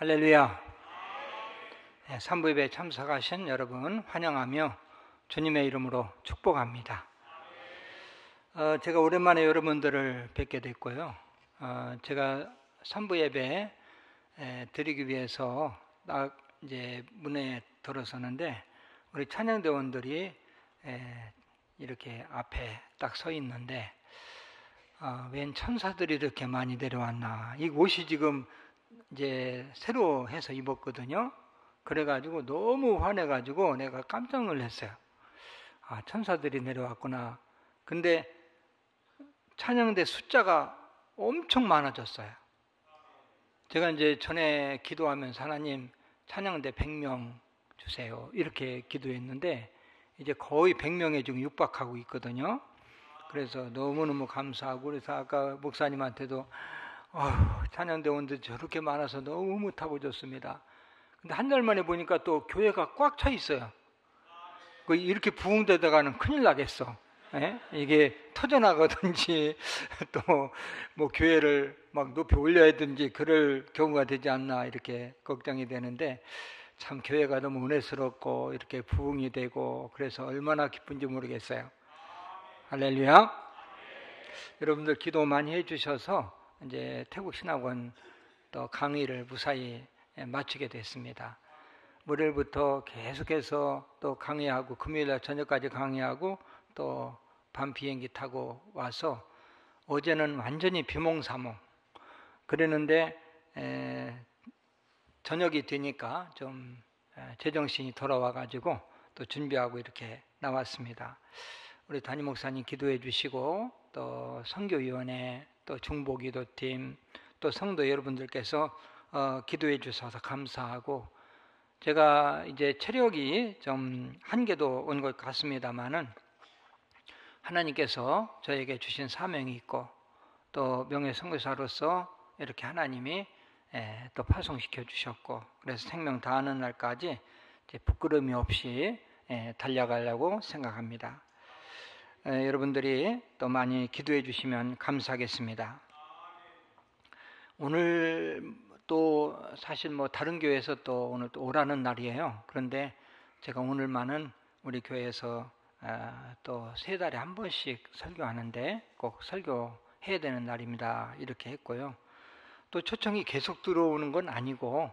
할렐루야. 산부 예배에 참석하신 여러분 환영하며 주님의 이름으로 축복합니다. 제가 오랜만에 여러분들을 뵙게 됐고요. 제가 산부 예배 드리기 위해서 딱 이제 문에 들어서는데 우리 찬양대원들이 이렇게 앞에 딱 서 있는데 웬 천사들이 이렇게 많이 내려왔나. 이 옷이 지금 이제 새로 해서 입었거든요. 그래가지고 너무 환해가지고 내가 깜짝 놀랐어요. 천사들이 내려왔구나. 근데 찬양대 숫자가 엄청 많아졌어요. 제가 이제 전에 기도하면서 하나님 찬양대 100명 주세요 이렇게 기도했는데 이제 거의 100명에 지금 육박하고 있거든요. 그래서 너무너무 감사하고, 그래서 아까 목사님한테도 찬양대원들 저렇게 많아서 너무 못하고 좋습니다. 근데 한 달 만에 보니까 또 교회가 꽉 차 있어요. 이렇게 부흥되다가는 큰일 나겠어. 이게 터져나가든지 또 뭐 교회를 막 높이 올려야 되든지 그럴 경우가 되지 않나 이렇게 걱정이 되는데, 참 교회가 너무 은혜스럽고 이렇게 부흥이 되고 그래서 얼마나 기쁜지 모르겠어요. 할렐루야. 여러분들 기도 많이 해주셔서 이제 태국신학원 또 강의를 무사히 마치게 됐습니다. 월요일부터 계속해서 또 강의하고 금요일날 저녁까지 강의하고 또 밤 비행기 타고 와서 어제는 완전히 비몽사몽 그랬는데 저녁이 되니까 좀 제정신이 돌아와가지고 또 준비하고 이렇게 나왔습니다. 우리 담임 목사님 기도해 주시고 또 선교위원회 또 중보기도팀 또 성도 여러분들께서 기도해 주셔서 감사하고, 제가 이제 체력이 좀 한계도 온 것 같습니다만은 하나님께서 저에게 주신 사명이 있고 또 명예선교사로서 이렇게 하나님이 또 파송시켜 주셨고, 그래서 생명 다하는 날까지 이제 부끄러움이 없이 달려가려고 생각합니다. 여러분들이 또 많이 기도해 주시면 감사하겠습니다. 오늘 또 사실 뭐 다른 교회에서 또 오늘 또 오라는 날이에요. 그런데 제가 오늘만은 우리 교회에서 또 3달에 한 번씩 설교하는데 꼭 설교해야 되는 날입니다 이렇게 했고요. 또 초청이 계속 들어오는 건 아니고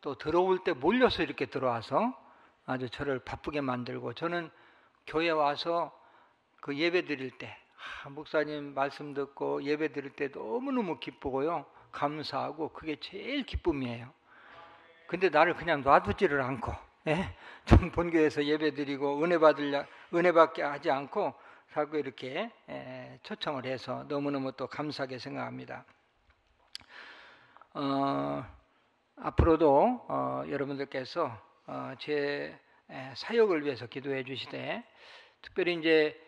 또 들어올 때 몰려서 이렇게 들어와서 아주 저를 바쁘게 만들고, 저는 교회 와서 그 예배 드릴 때 목사님 말씀 듣고 예배 드릴 때 너무너무 기쁘고요, 감사하고 그게 제일 기쁨이에요. 근데 나를 그냥 놔두지를 않고 좀 본교회에서 예배 드리고 은혜 받게 하지 않고 자꾸 이렇게 초청을 해서 너무너무 또 감사하게 생각합니다. 앞으로도 여러분들께서 제 사역을 위해서 기도해 주시되, 특별히 이제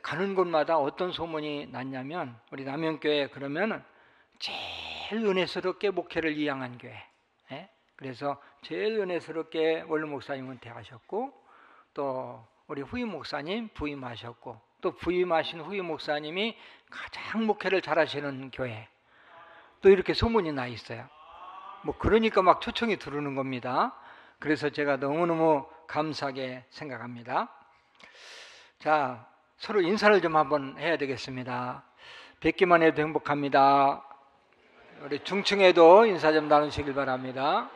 가는 곳마다 어떤 소문이 났냐면 우리 남영교회 그러면 제일 은혜스럽게 목회를 이양한 교회, 그래서 제일 은혜스럽게 원로 목사님 은퇴하셨고 또 우리 후임 목사님 부임하셨고 또 부임하신 후임 목사님이 가장 목회를 잘하시는 교회, 또 이렇게 소문이 나 있어요. 뭐 그러니까 막 초청이 들어오는 겁니다. 그래서 제가 너무너무 감사하게 생각합니다. 자, 서로 인사를 좀 한번 해야 되겠습니다. 뵙기만 해도 행복합니다. 우리 중층에도 인사 좀 나누시길 바랍니다.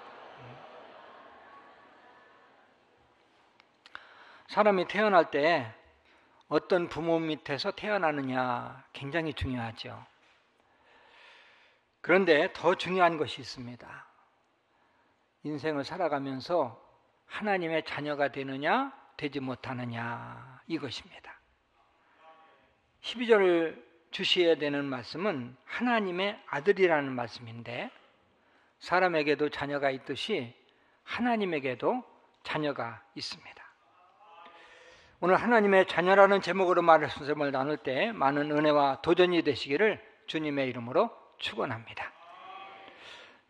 사람이 태어날 때 어떤 부모 밑에서 태어나느냐 굉장히 중요하죠. 그런데 더 중요한 것이 있습니다. 인생을 살아가면서 하나님의 자녀가 되느냐 되지 못하느냐, 이것입니다. 12절을 주시해야 되는 말씀은 하나님의 아들이라는 말씀인데, 사람에게도 자녀가 있듯이 하나님에게도 자녀가 있습니다. 오늘 하나님의 자녀라는 제목으로 말씀을 나눌 때 많은 은혜와 도전이 되시기를 주님의 이름으로 축원합니다.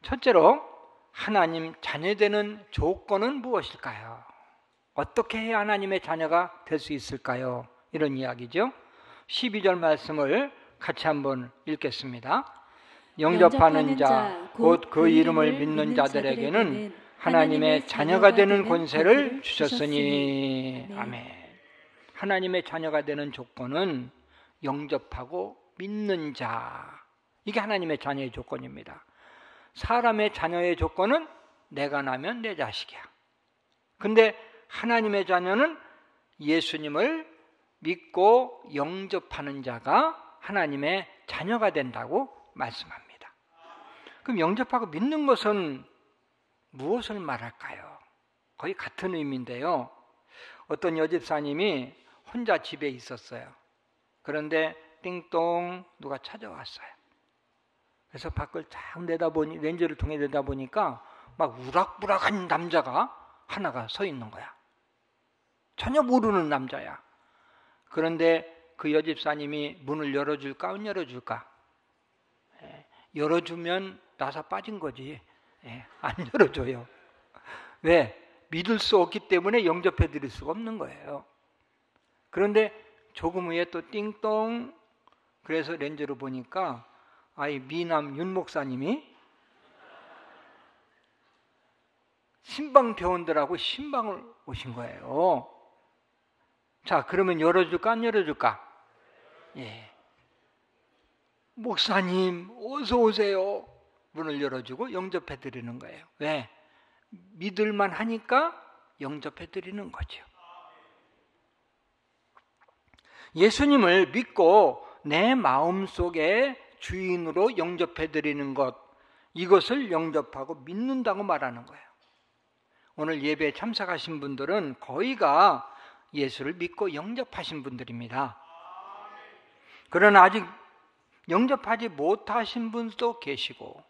첫째로, 하나님 자녀되는 조건은 무엇일까요? 어떻게 해야 하나님의 자녀가 될 수 있을까요? 이런 이야기죠. 12절 말씀을 같이 한번 읽겠습니다. 영접하는 자, 곧 그 이름을 믿는 자들에게는 하나님의 자녀가 되는 권세를 주셨으니. 아멘. 하나님의 자녀가 되는 조건은 영접하고 믿는 자. 이게 하나님의 자녀의 조건입니다. 사람의 자녀의 조건은 내가 낳으면 내 자식이야. 근데 하나님의 자녀는 예수님을 믿고 영접하는 자가 하나님의 자녀가 된다고 말씀합니다. 그럼 영접하고 믿는 것은 무엇을 말할까요? 거의 같은 의미인데요. 어떤 여집사님이 혼자 집에 있었어요. 그런데 띵동 누가 찾아왔어요. 그래서 밖을 쫙 내다보니, 렌즈를 통해 내다보니까 막 우락부락한 남자가 하나가 서 있는 거야. 전혀 모르는 남자야. 그런데 그 여집사님이 문을 열어줄까 안 열어줄까? 열어주면 나사 빠진 거지. 안 열어줘요. 왜? 믿을 수 없기 때문에 영접해 드릴 수가 없는 거예요. 그런데 조금 후에 또 띵동, 그래서 렌즈로 보니까 미남 윤 목사님이 신방대원들하고 신방을 오신 거예요. 자, 그러면 열어줄까 안 열어줄까? 예. 목사님 어서 오세요. 문을 열어주고 영접해 드리는 거예요. 왜? 믿을만 하니까 영접해 드리는 거죠. 예수님을 믿고 내 마음속에 주인으로 영접해 드리는 것, 이것을 영접하고 믿는다고 말하는 거예요. 오늘 예배에 참석하신 분들은 거의가 예수를 믿고 영접하신 분들입니다. 그러나 아직 영접하지 못하신 분도 계시고,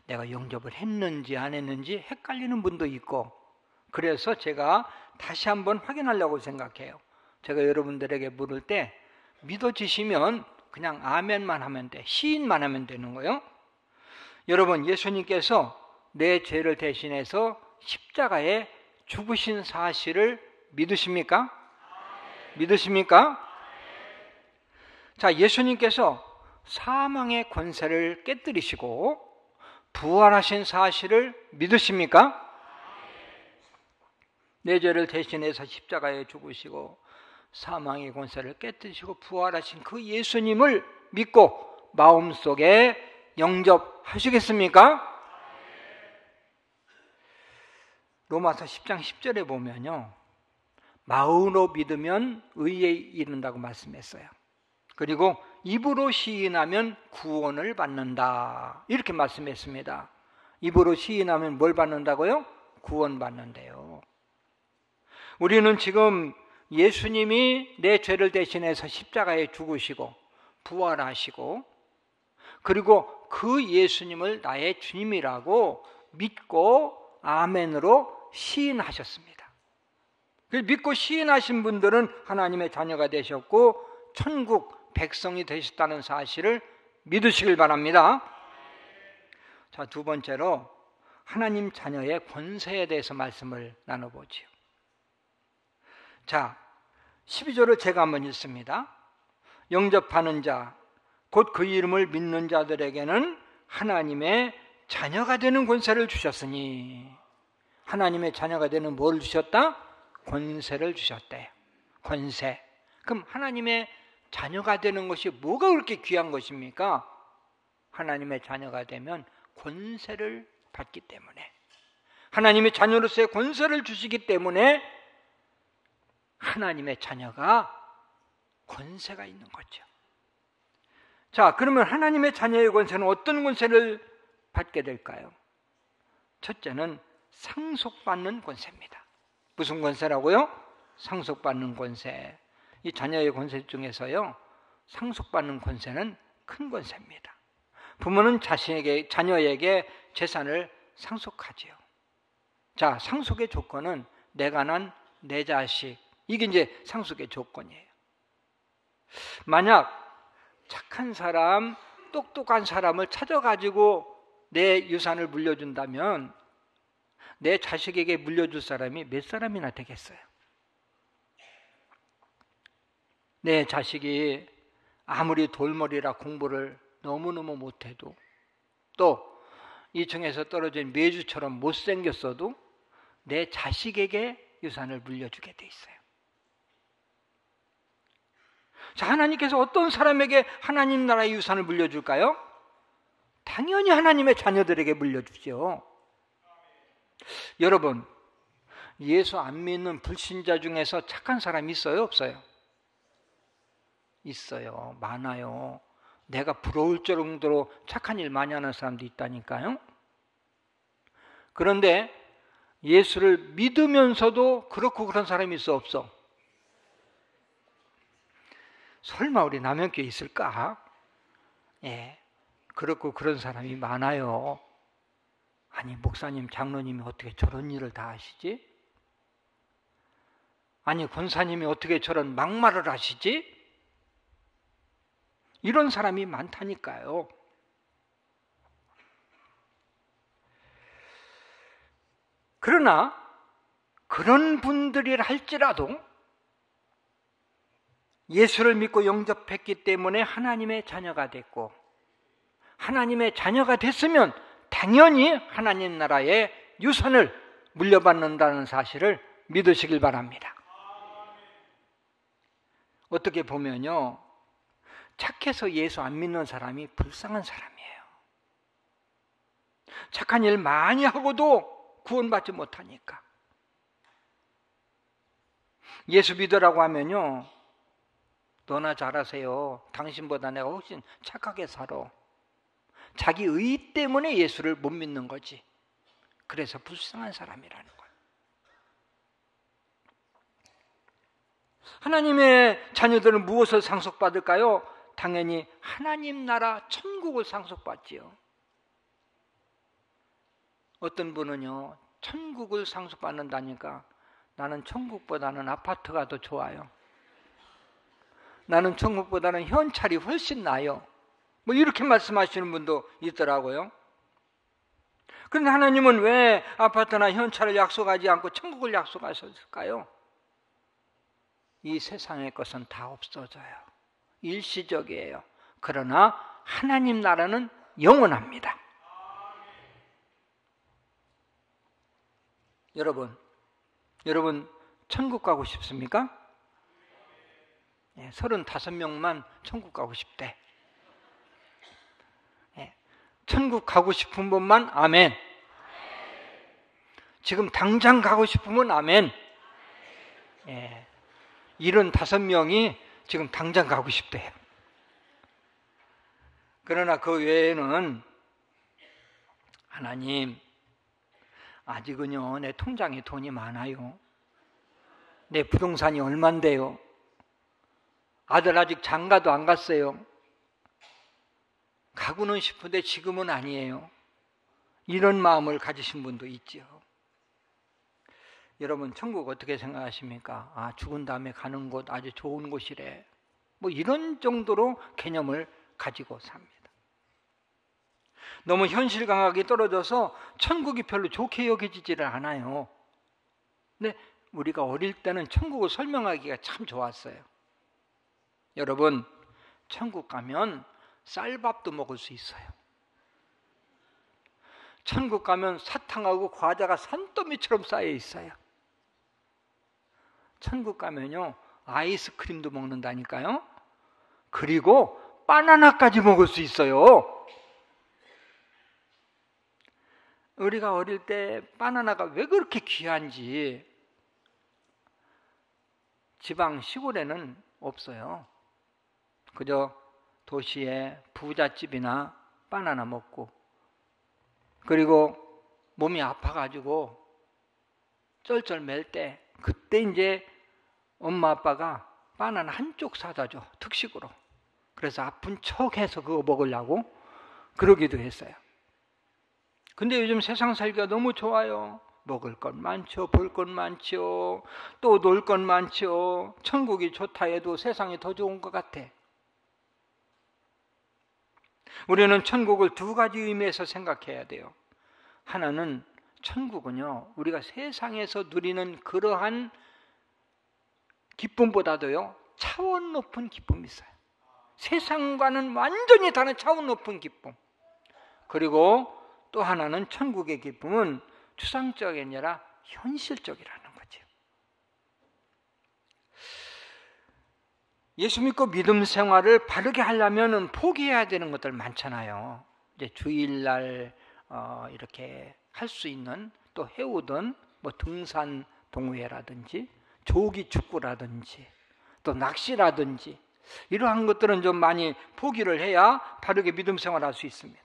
내가 영접을 했는지 안 했는지 헷갈리는 분도 있고, 그래서 제가 다시 한번 확인하려고 생각해요. 제가 여러분들에게 물을 때 믿어지시면 그냥 아멘만 하면 돼. 시인만 하면 되는 거예요. 여러분, 예수님께서 내 죄를 대신해서 십자가에 죽으신 사실을 믿으십니까? 믿으십니까? 자, 예수님께서 사망의 권세를 깨뜨리시고 부활하신 사실을 믿으십니까? 내 죄를 대신해서 십자가에 죽으시고 사망의 권세를 깨뜨리시고 부활하신 그 예수님을 믿고 마음속에 영접하시겠습니까? 로마서 10장 10절에 보면요, 마음으로 믿으면 의에 이른다고 말씀했어요. 그리고 입으로 시인하면 구원을 받는다, 이렇게 말씀했습니다. 입으로 시인하면 뭘 받는다고요? 구원 받는데요. 우리는 지금 예수님이 내 죄를 대신해서 십자가에 죽으시고 부활하시고, 그리고 그 예수님을 나의 주님이라고 믿고 아멘으로 시인하셨습니다. 믿고 시인하신 분들은 하나님의 자녀가 되셨고 천국 백성이 되셨다는 사실을 믿으시길 바랍니다. 자, 두 번째로 하나님 자녀의 권세에 대해서 말씀을 나눠보지요. 자, 12절을 제가 한번 읽습니다. 영접하는 자, 곧 그 이름을 믿는 자들에게는 하나님의 자녀가 되는 권세를 주셨으니. 하나님의 자녀가 되는 뭘 주셨다? 권세를 주셨대. 권세. 그럼 하나님의 자녀가 되는 것이 뭐가 그렇게 귀한 것입니까? 하나님의 자녀가 되면 권세를 받기 때문에, 하나님의 자녀로서의 권세를 주시기 때문에 하나님의 자녀가 권세가 있는 거죠. 자, 그러면 하나님의 자녀의 권세는 어떤 권세를 받게 될까요? 첫째는 상속받는 권세입니다. 무슨 권세라고요? 상속받는 권세. 이 자녀의 권세 중에서요, 상속받는 권세는 큰 권세입니다. 부모는 자녀에게 재산을 상속하지요. 자, 상속의 조건은 내가 난 내 자식, 이게 이제 상속의 조건이에요. 만약 착한 사람, 똑똑한 사람을 찾아가지고 내 유산을 물려준다면 내 자식에게 물려줄 사람이 몇 사람이나 되겠어요? 내 자식이 아무리 돌머리라 공부를 너무너무 못해도, 또 이 층에서 떨어진 매주처럼 못생겼어도 내 자식에게 유산을 물려주게 돼 있어요. 자, 하나님께서 어떤 사람에게 하나님 나라의 유산을 물려줄까요? 당연히 하나님의 자녀들에게 물려주죠. 여러분, 예수 안 믿는 불신자 중에서 착한 사람이 있어요, 없어요? 있어요. 많아요. 내가 부러울 정도로 착한 일 많이 하는 사람도 있다니까요. 그런데 예수를 믿으면서도 그렇고 그런 사람이 있어, 없어? 설마 우리 남현교에 있을까? 예, 그렇고 그런 사람이 많아요. 아니, 목사님, 장로님이 어떻게 저런 일을 다 하시지? 아니, 권사님이 어떻게 저런 막말을 하시지? 이런 사람이 많다니까요. 그러나 그런 분들이라 할지라도 예수를 믿고 영접했기 때문에 하나님의 자녀가 됐고, 하나님의 자녀가 됐으면 당연히 하나님 나라의 유산을 물려받는다는 사실을 믿으시길 바랍니다. 어떻게 보면요, 착해서 예수 안 믿는 사람이 불쌍한 사람이에요. 착한 일 많이 하고도 구원받지 못하니까. 예수 믿으라고 하면요, 너나 잘하세요. 당신보다 내가 훨씬 착하게 살아. 자기 의 때문에 예수를 못 믿는 거지. 그래서 불쌍한 사람이라는 거예요. 하나님의 자녀들은 무엇을 상속받을까요? 당연히 하나님 나라 천국을 상속받지요. 어떤 분은요, 천국을 상속받는다니까 나는 천국보다는 아파트가 더 좋아요. 나는 천국보다는 현찰이 훨씬 나아요. 뭐 이렇게 말씀하시는 분도 있더라고요. 그런데 하나님은 왜 아파트나 현찰을 약속하지 않고 천국을 약속하셨을까요? 이 세상의 것은 다 없어져요. 일시적이에요. 그러나 하나님 나라는 영원합니다. 여러분 천국 가고 싶습니까? 35명만 천국 가고 싶대. 천국 가고 싶은 분만 아멘. 지금 당장 가고 싶으면 아멘. 75명이 지금 당장 가고 싶대요. 그러나 그 외에는 하나님, 아직은요 내 통장에 돈이 많아요. 내 부동산이 얼만데요. 아들 아직 장가도 안 갔어요. 가고는 싶은데 지금은 아니에요. 이런 마음을 가지신 분도 있죠. 여러분, 천국 어떻게 생각하십니까? 아, 죽은 다음에 가는 곳 아주 좋은 곳이래. 뭐 이런 정도로 개념을 가지고 삽니다. 너무 현실 감각이 떨어져서 천국이 별로 좋게 여겨지지를 않아요. 근데 우리가 어릴 때는 천국을 설명하기가 참 좋았어요. 여러분, 천국 가면 쌀밥도 먹을 수 있어요. 천국 가면 사탕하고 과자가 산더미처럼 쌓여 있어요. 천국 가면요 아이스크림도 먹는다니까요. 그리고 바나나까지 먹을 수 있어요. 우리가 어릴 때 바나나가 왜 그렇게 귀한지 지방 시골에는 없어요. 그저 도시에 부잣집이나 바나나 먹고, 그리고 몸이 아파가지고 쩔쩔 맬 때 그때 이제 엄마 아빠가 바나나 한쪽 사다 줘, 특식으로. 그래서 아픈 척해서 그거 먹으려고 그러기도 했어요. 근데 요즘 세상 살기가 너무 좋아요. 먹을 것 많죠, 볼 것 많죠, 또 놀 것 많죠. 천국이 좋다 해도 세상이 더 좋은 것 같아. 우리는 천국을 두 가지 의미에서 생각해야 돼요. 하나는 천국은요 우리가 세상에서 누리는 그러한 기쁨보다도요 차원 높은 기쁨이 있어요. 세상과는 완전히 다른 차원 높은 기쁨. 그리고 또 하나는 천국의 기쁨은 추상적이 아니라 현실적이라는 거죠. 예수 믿고 믿음 생활을 바르게 하려면 포기해야 되는 것들 많잖아요. 이제 주일날 이렇게 할 수 있는, 또 해오던 뭐 등산 동호회라든지 조기 축구라든지 또 낚시라든지 이러한 것들은 좀 많이 포기를 해야 바르게 믿음 생활할 수 있습니다.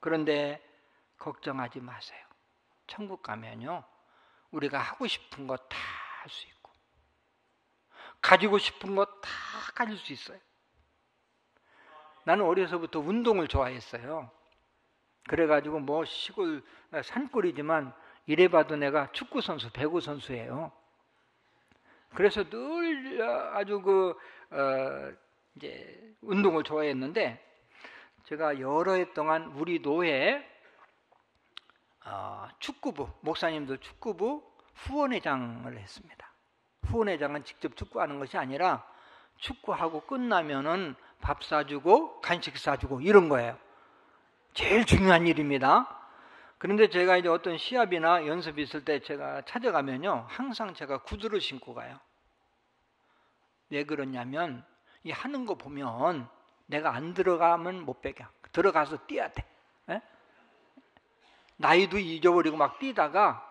그런데 걱정하지 마세요. 천국 가면요, 우리가 하고 싶은 거 다 할 수 있고 가지고 싶은 거 다 가질 수 있어요. 나는 어려서부터 운동을 좋아했어요. 그래가지고 뭐 시골 산골이지만 이래봐도 내가 축구 선수, 배구 선수예요. 그래서 늘 아주 이제 운동을 좋아했는데, 제가 여러 해 동안 우리 노회 축구부, 목사님들 축구부 후원회장을 했습니다. 후원회장은 직접 축구하는 것이 아니라 축구하고 끝나면은 밥 사주고 간식 사주고 이런 거예요. 제일 중요한 일입니다. 그런데 제가 이제 어떤 시합이나 연습이 있을 때 제가 찾아가면요, 항상 제가 구두를 신고 가요. 왜 그러냐면 이 하는 거 보면 내가 안 들어가면 못 배겨. 들어가서 뛰어야 돼. 에? 나이도 잊어버리고 막 뛰다가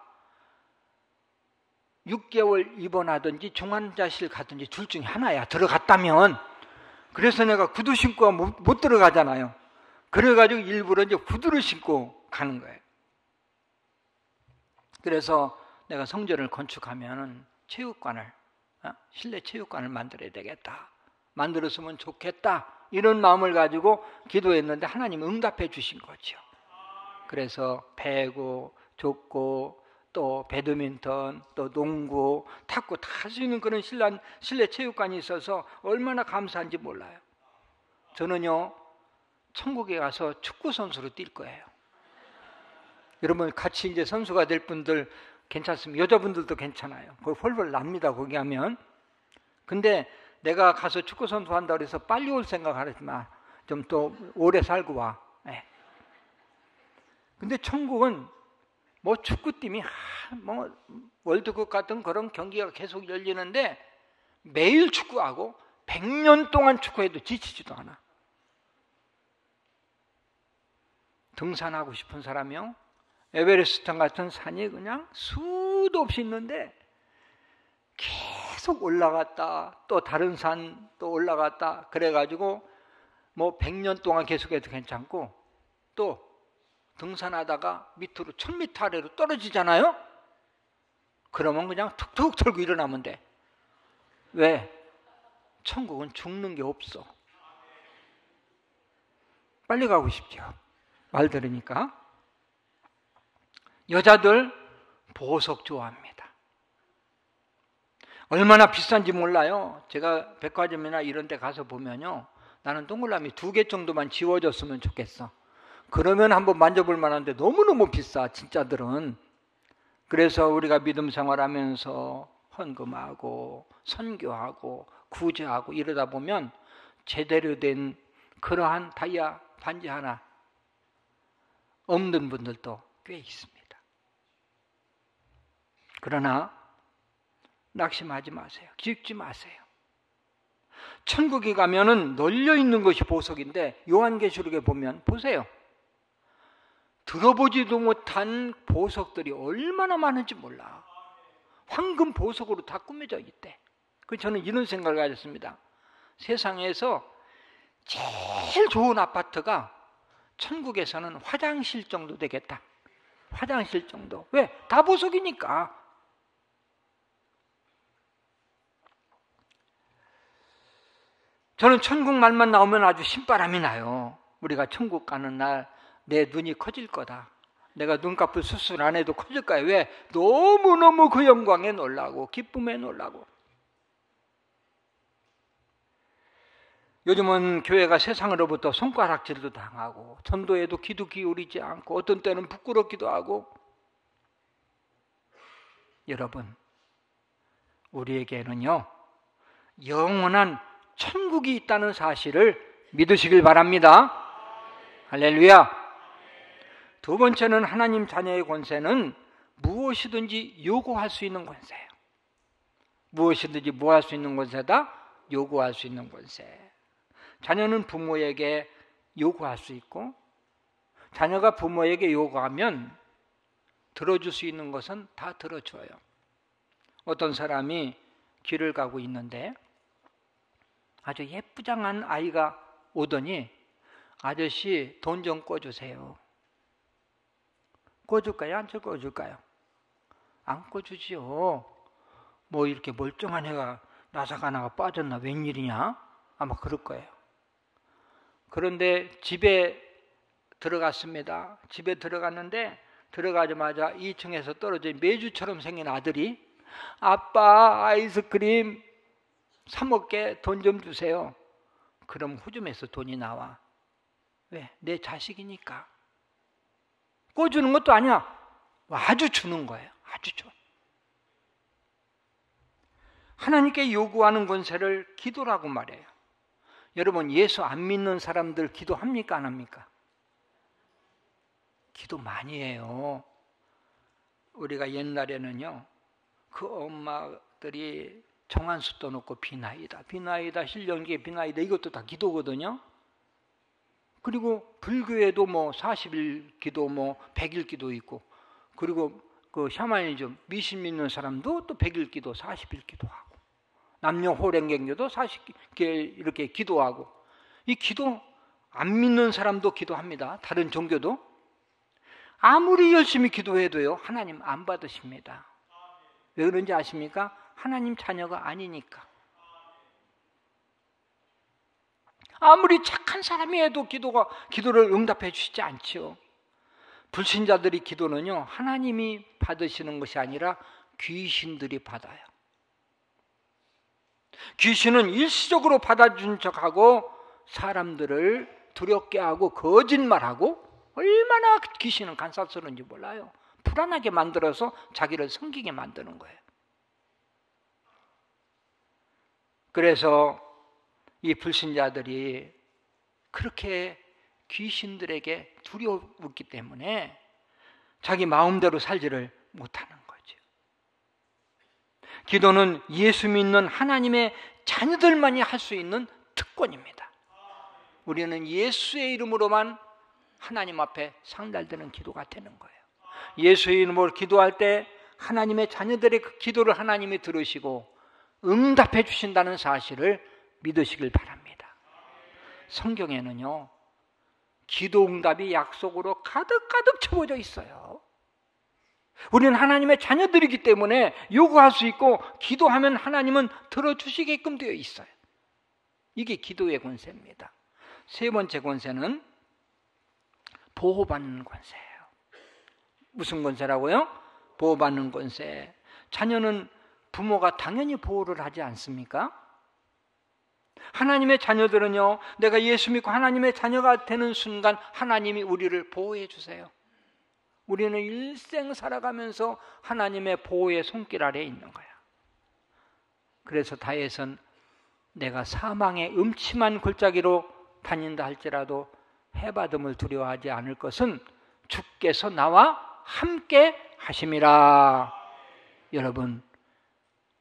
6개월 입원하든지 중환자실 가든지 둘 중에 하나야, 들어갔다면. 그래서 내가 구두 신고 못 들어가잖아요. 그래가지고 일부러 이제 구두를 신고 가는 거예요. 그래서 내가 성전을 건축하면 체육관을, 실내 체육관을 만들어야 되겠다, 만들었으면 좋겠다, 이런 마음을 가지고 기도했는데 하나님 응답해 주신 거죠. 그래서 배구, 족구, 또 배드민턴, 또 농구, 탁구 다 할 수 있는 그런 실내 체육관이 있어서 얼마나 감사한지 몰라요. 저는요, 천국에 가서 축구 선수로 뛸 거예요. 여러분 같이 이제 선수가 될 분들 괜찮습니다. 여자분들도 괜찮아요. 거기 헐헐 납니다, 거기 하면. 근데 내가 가서 축구 선수 한다고 해서 빨리 올 생각하지 마. 좀 또 오래 살고 와. 네. 근데 천국은 뭐 축구팀이 뭐 월드컵 같은 그런 경기가 계속 열리는데 매일 축구하고 100년 동안 축구해도 지치지도 않아. 등산하고 싶은 사람이요, 에베레스트 같은 산이 그냥 수도 없이 있는데 계속 올라갔다 또 다른 산 또 올라갔다 그래가지고 뭐 100년 동안 계속해도 괜찮고, 또 등산하다가 밑으로 1000m 아래로 떨어지잖아요. 그러면 그냥 툭툭 털고 일어나면 돼. 왜? 천국은 죽는 게 없어. 빨리 가고 싶죠, 말 들으니까. 여자들 보석 좋아합니다. 얼마나 비싼지 몰라요. 제가 백화점이나 이런 데 가서 보면요, 나는 동그라미 2개 정도만 지워줬으면 좋겠어. 그러면 한번 만져볼 만한데 너무너무 비싸, 진짜들은. 그래서 우리가 믿음 생활하면서 헌금하고 선교하고 구제하고 이러다 보면 제대로 된 그러한 다이아 반지 하나 없는 분들도 꽤 있습니다. 그러나 낙심하지 마세요. 기죽지 마세요. 천국에 가면은 널려 있는 것이 보석인데, 요한계시록에 보면 보세요. 들어보지도 못한 보석들이 얼마나 많은지 몰라. 황금 보석으로 다 꾸며져 있대. 그래서 저는 이런 생각을 가졌습니다. 세상에서 제일 좋은 아파트가 천국에서는 화장실 정도 되겠다. 화장실 정도. 왜? 다 보석이니까. 저는 천국 말만 나오면 아주 신바람이 나요. 우리가 천국 가는 날 내 눈이 커질 거다. 내가 눈꺼풀 수술 안 해도 커질 거야. 왜? 너무너무 그 영광에 놀라고 기쁨에 놀라고. 요즘은 교회가 세상으로부터 손가락질도 당하고 전도에도 귀도 기울이지 않고 어떤 때는 부끄럽기도 하고. 여러분, 우리에게는요 영원한 천국이 있다는 사실을 믿으시길 바랍니다. 할렐루야. 두 번째는 하나님 자녀의 권세는 무엇이든지 요구할 수 있는 권세예요. 무엇이든지 뭐 할 수 있는 권세다? 요구할 수 있는 권세. 자녀는 부모에게 요구할 수 있고, 자녀가 부모에게 요구하면 들어줄 수 있는 것은 다 들어줘요. 어떤 사람이 길을 가고 있는데 아주 예쁘장한 아이가 오더니 아저씨 돈 좀 꿔주세요. 꿔줄까요? 안 꿔줄까요? 안 꿔주지요. 뭐 이렇게 멀쩡한 애가 나사가나가 빠졌나 웬일이냐? 아마 그럴 거예요. 그런데 집에 들어갔습니다. 집에 들어갔는데 들어가자마자 2층에서 떨어져 메주처럼 생긴 아들이 아빠 아이스크림 사 먹게 돈 좀 주세요. 그럼 후줌에서 돈이 나와. 왜? 내 자식이니까. 꿔주는 것도 아니야. 아주 주는 거예요. 아주 줘. 하나님께 요구하는 권세를 기도라고 말해요. 여러분, 예수 안 믿는 사람들 기도합니까? 안 합니까? 기도 많이 해요. 우리가 옛날에는요, 그 엄마들이 정한수 떠놓고 비나이다, 비나이다, 신령기에 비나이다, 이것도 다 기도거든요. 그리고 불교에도 뭐 40일 기도, 뭐 100일 기도 있고, 그리고 그 샤머니즘, 미신 믿는 사람도 또 100일 기도, 40일 기도하고, 남녀 호랭경교도 40개 이렇게 기도하고, 이 기도 안 믿는 사람도 기도합니다. 다른 종교도. 아무리 열심히 기도해도요, 하나님 안 받으십니다. 왜 그런지 아십니까? 하나님 자녀가 아니니까. 아무리 착한 사람이 해도 기도를 응답해 주시지 않죠. 불신자들이 기도는요, 하나님이 받으시는 것이 아니라 귀신들이 받아요. 귀신은 일시적으로 받아준 척하고 사람들을 두렵게 하고 거짓말하고, 얼마나 귀신은 간사스러운지 몰라요. 불안하게 만들어서 자기를 섬기게 만드는 거예요. 그래서 이 불신자들이 그렇게 귀신들에게 두려웠기 때문에 자기 마음대로 살지를 못하는 거죠. 기도는 예수 믿는 하나님의 자녀들만이 할 수 있는 특권입니다. 우리는 예수의 이름으로만 하나님 앞에 상달되는 기도가 되는 거예요. 예수의 이름으로 기도할 때 하나님의 자녀들의 그 기도를 하나님이 들으시고 응답해 주신다는 사실을 믿으시길 바랍니다. 성경에는요, 기도 응답이 약속으로 가득가득 채워져 있어요. 우리는 하나님의 자녀들이기 때문에 요구할 수 있고, 기도하면 하나님은 들어주시게끔 되어 있어요. 이게 기도의 권세입니다. 세 번째 권세는 보호받는 권세예요. 무슨 권세라고요? 보호받는 권세. 자녀는 부모가 당연히 보호를 하지 않습니까? 하나님의 자녀들은요, 내가 예수 믿고 하나님의 자녀가 되는 순간 하나님이 우리를 보호해 주세요. 우리는 일생 살아가면서 하나님의 보호의 손길 아래에 있는 거야. 그래서 다윗은 내가 사망의 음침한 골짜기로 다닌다 할지라도 해받음을 두려워하지 않을 것은 주께서 나와 함께 하심이라. 여러분,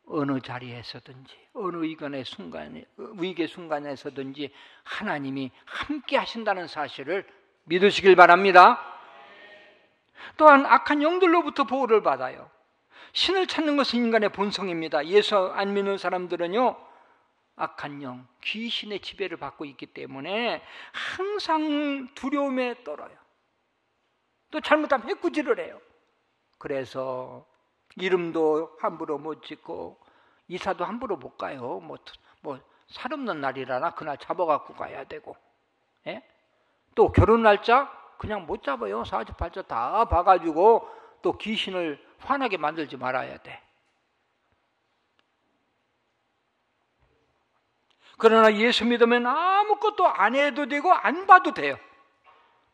어느 자리에서든지 어느 위기의 순간에서든지 하나님이 함께 하신다는 사실을 믿으시길 바랍니다. 또한 악한 영들로부터 보호를 받아요. 신을 찾는 것은 인간의 본성입니다. 예수 안 믿는 사람들은요, 악한 영, 귀신의 지배를 받고 있기 때문에 항상 두려움에 떨어요. 또 잘못하면 해꾸지를 해요. 그래서 이름도 함부로 못 짓고 이사도 함부로 못 가요. 뭐 살 없는 날이라나 그날 잡아갖고 가야 되고, 예? 또 결혼 날짜 그냥 못 잡아요. 사주팔자 다 봐가지고 또 귀신을 화나게 만들지 말아야 돼. 그러나 예수 믿으면 아무것도 안 해도 되고 안 봐도 돼요.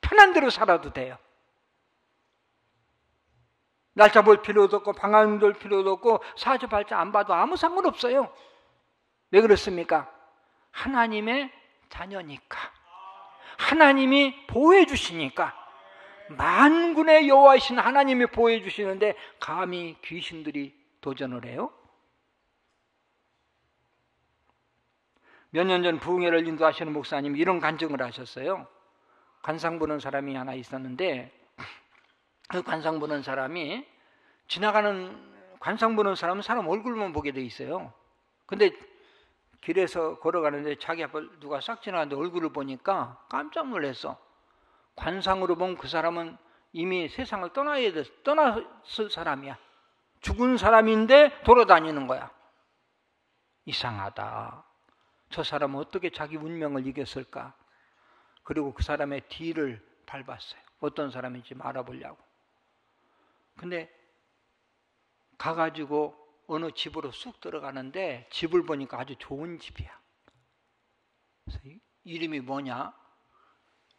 편한 대로 살아도 돼요. 날짜 볼 필요도 없고 방황 돌 필요도 없고 사주팔자 안 봐도 아무 상관없어요. 왜 그렇습니까? 하나님의 자녀니까, 하나님이 보호해 주시니까, 만군의 여호와이신 하나님이 보호해 주시는데 감히 귀신들이 도전을 해요? 몇 년 전 부흥회를 인도하시는 목사님이 이런 간증을 하셨어요. 관상 보는 사람이 하나 있었는데, 그 관상 보는 사람이 관상 보는 사람은 사람 얼굴만 보게 돼 있어요. 근데 길에서 걸어가는데 자기 앞을 누가 싹 지나가는데 얼굴을 보니까 깜짝 놀랐어. 관상으로 보면 그 사람은 이미 세상을 떠났을 사람이야. 죽은 사람인데 돌아다니는 거야. 이상하다. 저 사람은 어떻게 자기 운명을 이겼을까? 그리고 그 사람의 뒤를 밟았어요. 어떤 사람인지 알아보려고. 근데 가가지고 어느 집으로 쑥 들어가는데 집을 보니까 아주 좋은 집이야. 그래서 이름이 뭐냐?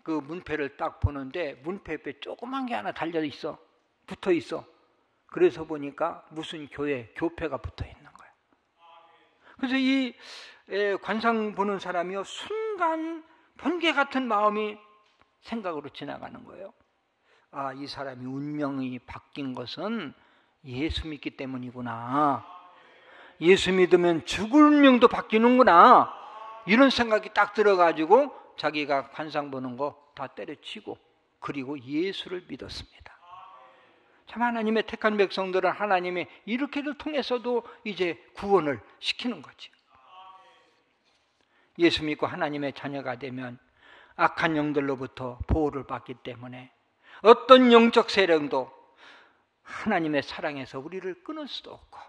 그 문패를 딱 보는데 문패 옆에 조그만 게 하나 달려 있어. 붙어 있어. 그래서 보니까 무슨 교패가 붙어 있는 거야. 그래서 이 관상 보는 사람이요, 순간 번개 같은 마음이 생각으로 지나가는 거예요. 아, 이 사람이 운명이 바뀐 것은 예수 믿기 때문이구나. 예수 믿으면 죽을 운명도 바뀌는구나. 이런 생각이 딱 들어가지고 자기가 관상 보는 거 다 때려치고 그리고 예수를 믿었습니다. 참 하나님의 택한 백성들은 하나님이 이렇게를 통해서도 이제 구원을 시키는 거지. 예수 믿고 하나님의 자녀가 되면 악한 영들로부터 보호를 받기 때문에 어떤 영적 세력도 하나님의 사랑에서 우리를 끊을 수도 없고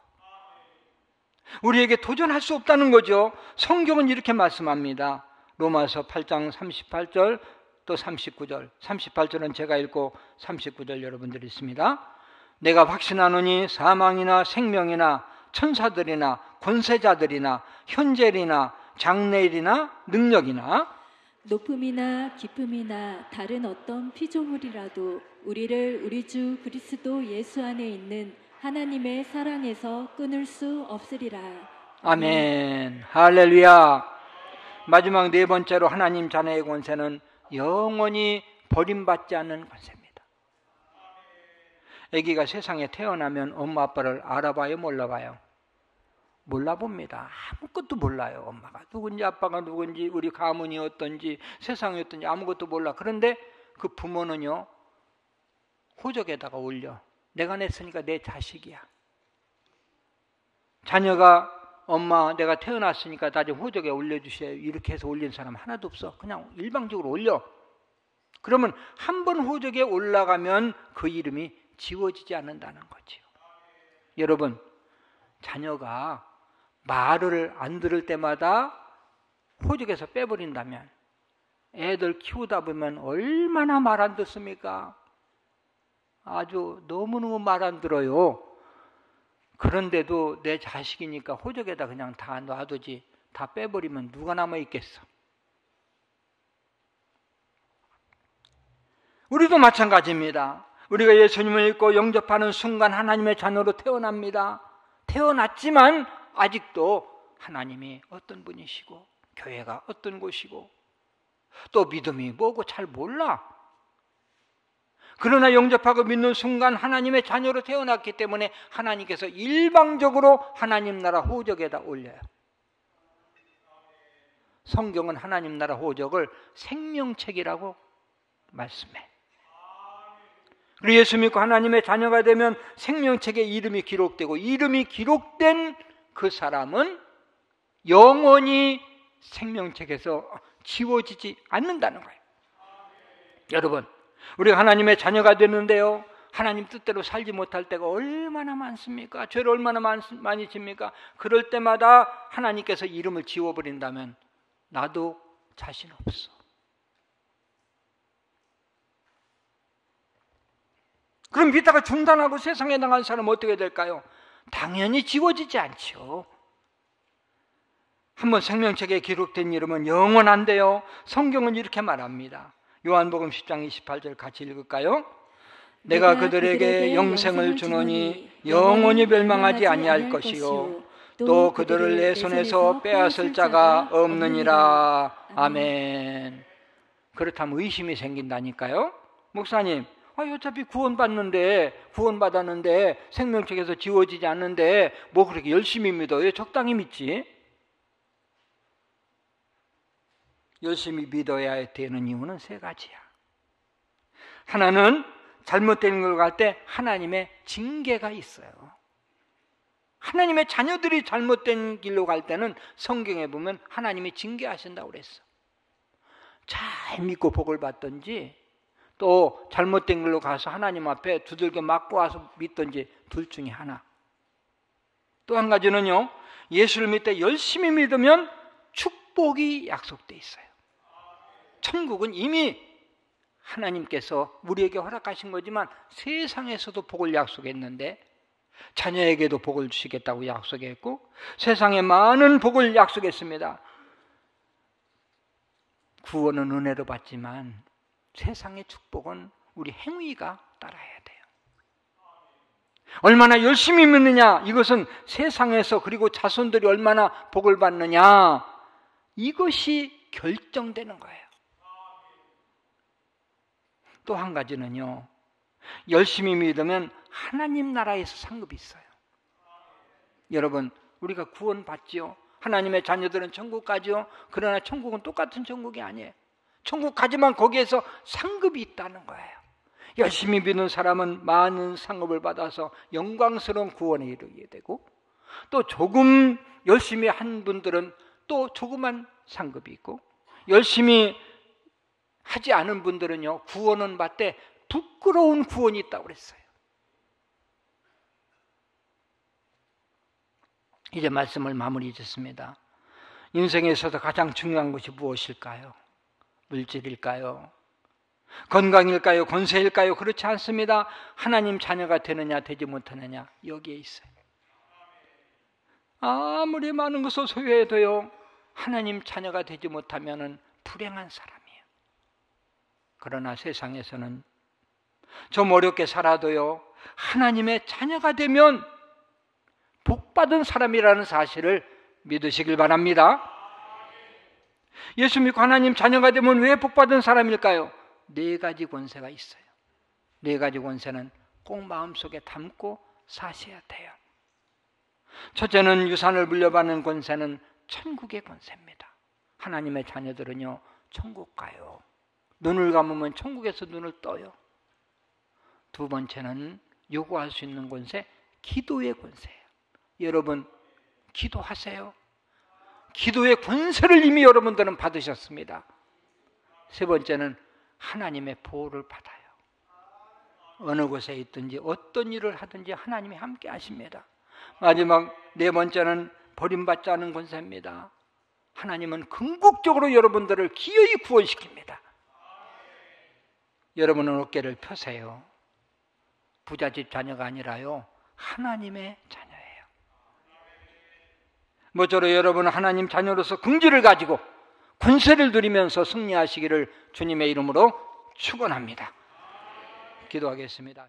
우리에게 도전할 수 없다는 거죠. 성경은 이렇게 말씀합니다. 로마서 8장 38절 또 39절. 38절은 제가 읽고 39절 여러분들이 있습니다. 내가 확신하노니 사망이나 생명이나 천사들이나 권세자들이나 현재리나 장래일이나 능력이나 높음이나 깊음이나 다른 어떤 피조물이라도 우리를 우리 주 그리스도 예수 안에 있는 하나님의 사랑에서 끊을 수 없으리라. 아멘. 할렐루야. 마지막 네 번째로 하나님 자녀의 권세는 영원히 버림받지 않는 권세입니다. 아기가 세상에 태어나면 엄마 아빠를 알아봐요, 몰라봐요? 몰라봅니다. 아무것도 몰라요. 엄마가 누군지 아빠가 누군지 우리 가문이 어떤지 세상이 어떤지 아무것도 몰라. 그런데 그 부모는요, 호적에다가 올려. 내가 냈으니까 내 자식이야. 자녀가 엄마 내가 태어났으니까 나 좀 호적에 올려주세요. 이렇게 해서 올린 사람 하나도 없어. 그냥 일방적으로 올려. 그러면 한 번 호적에 올라가면 그 이름이 지워지지 않는다는 거지요. 여러분, 자녀가 말을 안 들을 때마다 호적에서 빼버린다면 애들 키우다 보면 얼마나 말 안 듣습니까? 아주 너무너무 말 안 들어요. 그런데도 내 자식이니까 호적에다 그냥 다 놔두지, 다 빼버리면 누가 남아있겠어? 우리도 마찬가지입니다. 우리가 예수님을 믿고 영접하는 순간 하나님의 자녀로 태어납니다. 태어났지만 아직도 하나님이 어떤 분이시고 교회가 어떤 곳이고 또 믿음이 뭐고 잘 몰라. 그러나 영접하고 믿는 순간 하나님의 자녀로 태어났기 때문에 하나님께서 일방적으로 하나님 나라 호적에다 올려요. 성경은 하나님 나라 호적을 생명책이라고 말씀해. 그리고 예수 믿고 하나님의 자녀가 되면 생명책에 이름이 기록되고 이름이 기록된 그 사람은 영원히 생명책에서 지워지지 않는다는 거예요. 여러분, 우리가 하나님의 자녀가 되는데요, 하나님 뜻대로 살지 못할 때가 얼마나 많습니까? 죄를 얼마나 많이 짓니까? 그럴 때마다 하나님께서 이름을 지워버린다면 나도 자신 없어. 그럼 믿다가 중단하고 세상에 나간 사람은 어떻게 될까요? 당연히 지워지지 않죠. 한번 생명책에 기록된 이름은 영원한데요, 성경은 이렇게 말합니다. 요한복음 10장 28절 같이 읽을까요? 내가 그들에게 영생을 주노니 영원히 멸망하지 아니할 것이요 또 그들을 내 손에서 빼앗을 자가 없느니라. 아멘. 그렇다면 의심이 생긴다니까요. 목사님, 어차피 구원받았는데 생명책에서 지워지지 않는데 뭐 그렇게 열심히 믿어요? 적당히 믿지. 열심히 믿어야 되는 이유는 세 가지야. 하나는 잘못된 걸 갈 때 하나님의 징계가 있어요. 하나님의 자녀들이 잘못된 길로 갈 때는 성경에 보면 하나님이 징계하신다고 그랬어. 잘 믿고 복을 받든지 또 잘못된 길로 가서 하나님 앞에 두들겨 맞고 와서 믿든지 둘 중에 하나. 또 한 가지는요, 예수를 믿되 열심히 믿으면 축복이 약속돼 있어요. 천국은 이미 하나님께서 우리에게 허락하신 거지만 세상에서도 복을 약속했는데 자녀에게도 복을 주시겠다고 약속했고 세상에 많은 복을 약속했습니다. 구원은 은혜로 받지만 세상의 축복은 우리 행위가 따라야 돼요. 얼마나 열심히 믿느냐, 이것은 세상에서 그리고 자손들이 얼마나 복을 받느냐, 이것이 결정되는 거예요. 또 한 가지는요, 열심히 믿으면 하나님 나라에서 상급이 있어요. 여러분, 우리가 구원받지요. 하나님의 자녀들은 천국 가죠. 그러나 천국은 똑같은 천국이 아니에요. 천국 가지만 거기에서 상급이 있다는 거예요. 열심히 믿는 사람은 많은 상급을 받아서 영광스러운 구원에 이르게 되고, 또 조금 열심히 한 분들은 또 조그만 상급이 있고, 열심히 하지 않은 분들은요, 구원은 받되 부끄러운 구원이 있다고 그랬어요. 이제 말씀을 마무리 짓습니다. 인생에서도 가장 중요한 것이 무엇일까요? 물질일까요? 건강일까요? 권세일까요? 그렇지 않습니다. 하나님 자녀가 되느냐 되지 못하느냐, 여기에 있어요. 아무리 많은 것을 소유해도요, 하나님 자녀가 되지 못하면 불행한 사람이에요. 그러나 세상에서는 좀 어렵게 살아도요, 하나님의 자녀가 되면 복받은 사람이라는 사실을 믿으시길 바랍니다. 예수 믿고 하나님 자녀가 되면 왜 복받은 사람일까요? 4가지 권세가 있어요. 4가지 권세는 꼭 마음속에 담고 사셔야 돼요. 첫째는 유산을 물려받는 권세는 천국의 권세입니다. 하나님의 자녀들은요, 천국 가요. 눈을 감으면 천국에서 눈을 떠요. 두 번째는 요구할 수 있는 권세, 기도의 권세예요. 여러분, 기도하세요. 기도의 권세를 이미 여러분들은 받으셨습니다. 세 번째는 하나님의 보호를 받아요. 어느 곳에 있든지 어떤 일을 하든지 하나님이 함께 하십니다. 마지막 4번째는 버림받지 않은 권세입니다. 하나님은 궁극적으로 여러분들을 기어이 구원시킵니다. 여러분은 어깨를 펴세요. 부잣집 자녀가 아니라요, 하나님의 자녀예요. 모쪼록 여러분은 하나님 자녀로서 긍지를 가지고 권세를 누리면서 승리하시기를 주님의 이름으로 축원합니다. 기도하겠습니다.